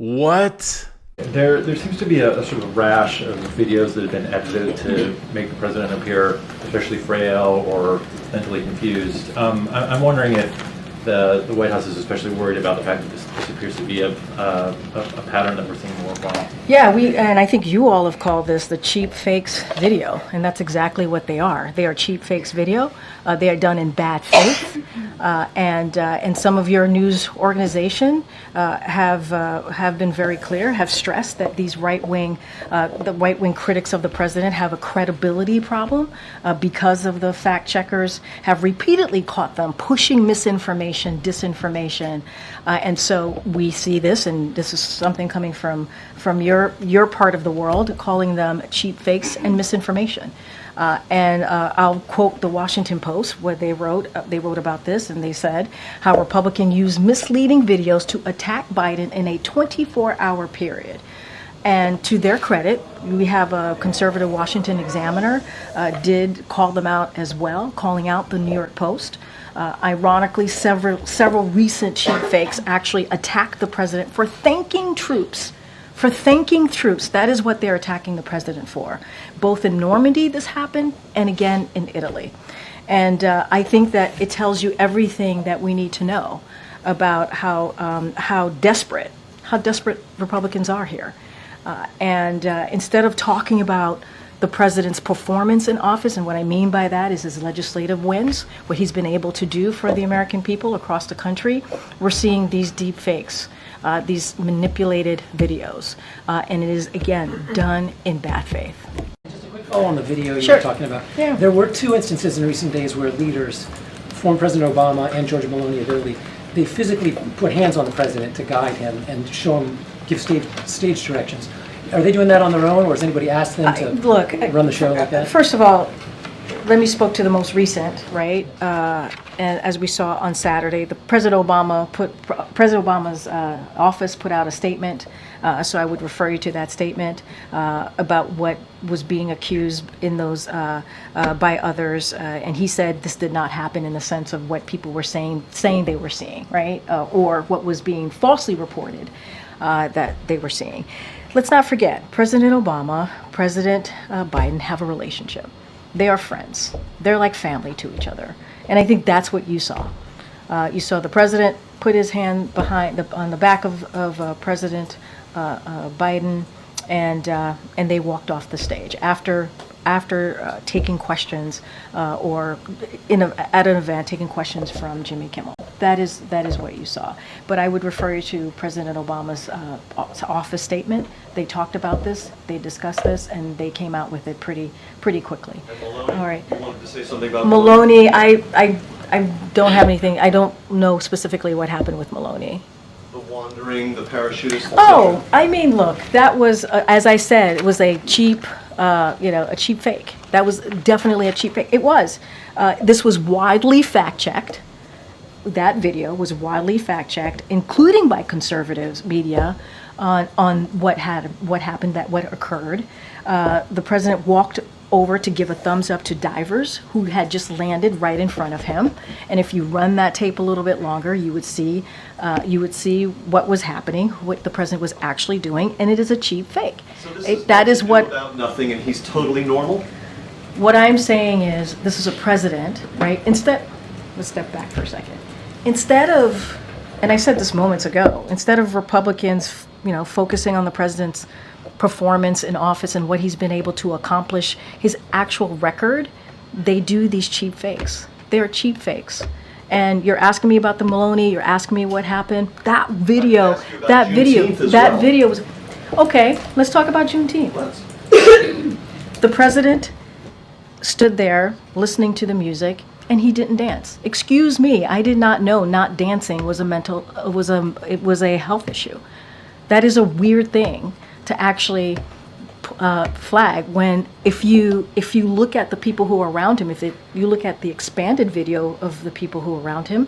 What? There seems to be a sort of rash of videos that have been edited to make the president appear especially frail or mentally confused. I'm wondering if the White House is especially worried about the fact that this appears to be a pattern that we're seeing more often. Yeah, and I think you all have called this the cheap fakes video, and that's exactly what they are. They are cheap fakes video. They are done in bad faith, and some of your news organization have been very clear, have stressed that these the right wing critics of the president have a credibility problem because of the fact checkers have repeatedly caught them pushing misinformation, disinformation, and so we see this, and this is something coming from your part of the world, calling them cheap fakes and misinformation. And I'll quote the Washington Post, where they wrote about this, and they said how Republicans use misleading videos to attack Biden in a 24-hour period. And to their credit, we have a conservative Washington Examiner did call them out as well, calling out the New York Post. Ironically, several recent cheap fakes actually attacked the president for thanking troops. That is what they're attacking the president for. Both in Normandy this happened, and again in Italy. And I think that it tells you everything that we need to know about how desperate Republicans are here. And instead of talking about the president's performance in office, and what I mean by that is his legislative wins, what he's been able to do for the American people across the country, we're seeing these deep fakes. These manipulated videos, and it is, again, done in bad faith. Just a quick follow on the video you Sure. were talking about. Yeah. There were two instances in recent days where leaders, former President Obama and Georgia Maloney of Italy, they physically put hands on the president to guide him and show him, give stage directions. Are they doing that on their own, or has anybody asked them to run the show like that? First of all, let me spoke to the most recent, right? And as we saw on Saturday, President Obama's office put out a statement. So I would refer you to that statement about what was being accused in those by others. And he said this did not happen in the sense of what people were saying they were seeing, right? Or what was being falsely reported that they were seeing. Let's not forget, President Obama, President Biden have a relationship. They are friends. They're like family to each other. And I think that's what you saw. You saw the president put his hand on the back of President Biden, and they walked off the stage after taking questions or at an event taking questions from Jimmy Kimmel. That is what you saw. But I would refer you to President Obama's office statement. They talked about this, they discussed this, and they came out with it pretty quickly. And Maloney, all right. You wanted to say something about Maloney. I don't have anything. I don't know specifically what happened with Maloney. The wandering, the parachutist. Oh, I mean, look, that was, as I said, it was a cheap, a cheap fake. That was definitely a cheap fake. It was. This was widely fact-checked. That video was widely fact-checked, including by conservative media, on what happened, what occurred. The president walked over to give a thumbs up to divers who had just landed right in front of him, and if you run that tape a little bit longer, you would see what was happening, what the president was actually doing, and it is a cheap fake. So this is what about nothing, and he's totally normal. What I'm saying is, this is a president, right? Let's step back for a second. Instead of, and I said this moments ago, instead of Republicans, focusing on the president's performance in office and what he's been able to accomplish, his actual record, they do these cheap fakes. They're cheap fakes. And you're asking me about the Maloney, you're asking me what happened. That video was, okay, let's talk about Juneteenth. The president stood there listening to the music, and he didn't dance. Excuse me, I did not know not dancing was a health issue. That is a weird thing to actually flag when, if you look at the people who are around him, you look at the expanded video of the people who were around him,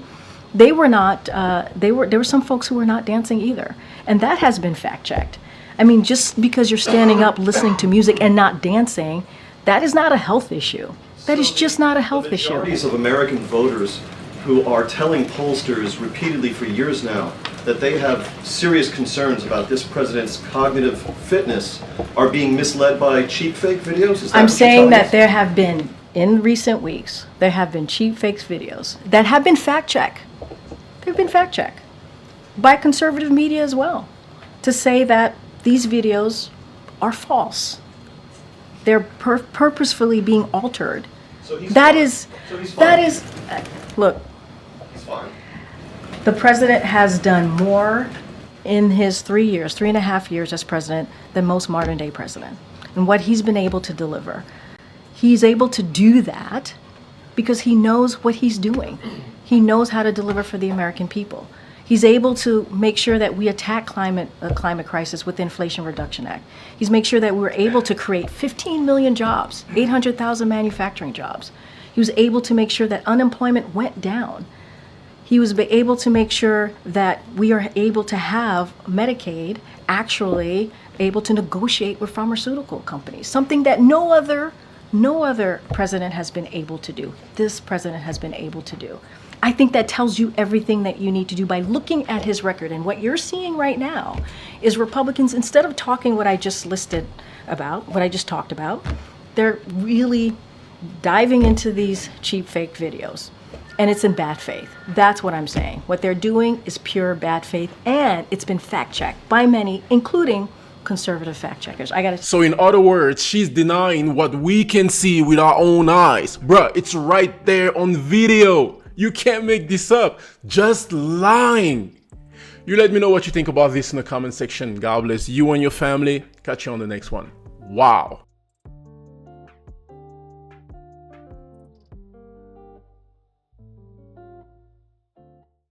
there were some folks who were not dancing either, and that has been fact checked. I mean, just because you're standing up listening to music and not dancing, that is not a health issue. That is just not a health issue. The majorities of American voters who are telling pollsters repeatedly for years now that they have serious concerns about this president's cognitive fitness are being misled by cheap fake videos? Is that I'm what you're saying telling that us? there have been, in recent weeks, there have been cheap fakes videos that have been fact-checked. They've been fact-checked by conservative media as well, to say that these videos are false. They're purposefully being altered. So he's That fine. is, So he's that fine. is, look, He's fine. the president has done more in his 3.5 years as president than most modern day president. And what he's been able to deliver. He's able to do that because he knows what he's doing. He knows how to deliver for the American people. He's able to make sure that we attack climate crisis with the Inflation Reduction Act. He's made sure that we're able to create 15 million jobs, 800,000 manufacturing jobs. He was able to make sure that unemployment went down. He was able to make sure that we are able to have Medicaid actually able to negotiate with pharmaceutical companies, something that no other president has been able to do. This president has been able to do. I think that tells you everything that you need to do by looking at his record. And what you're seeing right now is Republicans, instead of talking what I just listed about, what I just talked about, they're really diving into these cheap fake videos. And it's in bad faith. That's what I'm saying. What they're doing is pure bad faith, and it's been fact-checked by many, including conservative fact-checkers. So in other words, she's denying what we can see with our own eyes. Bruh, it's right there on video. You can't make this up. Just lying. You let me know what you think about this in the comment section. God bless you and your family. Catch you on the next one. Wow.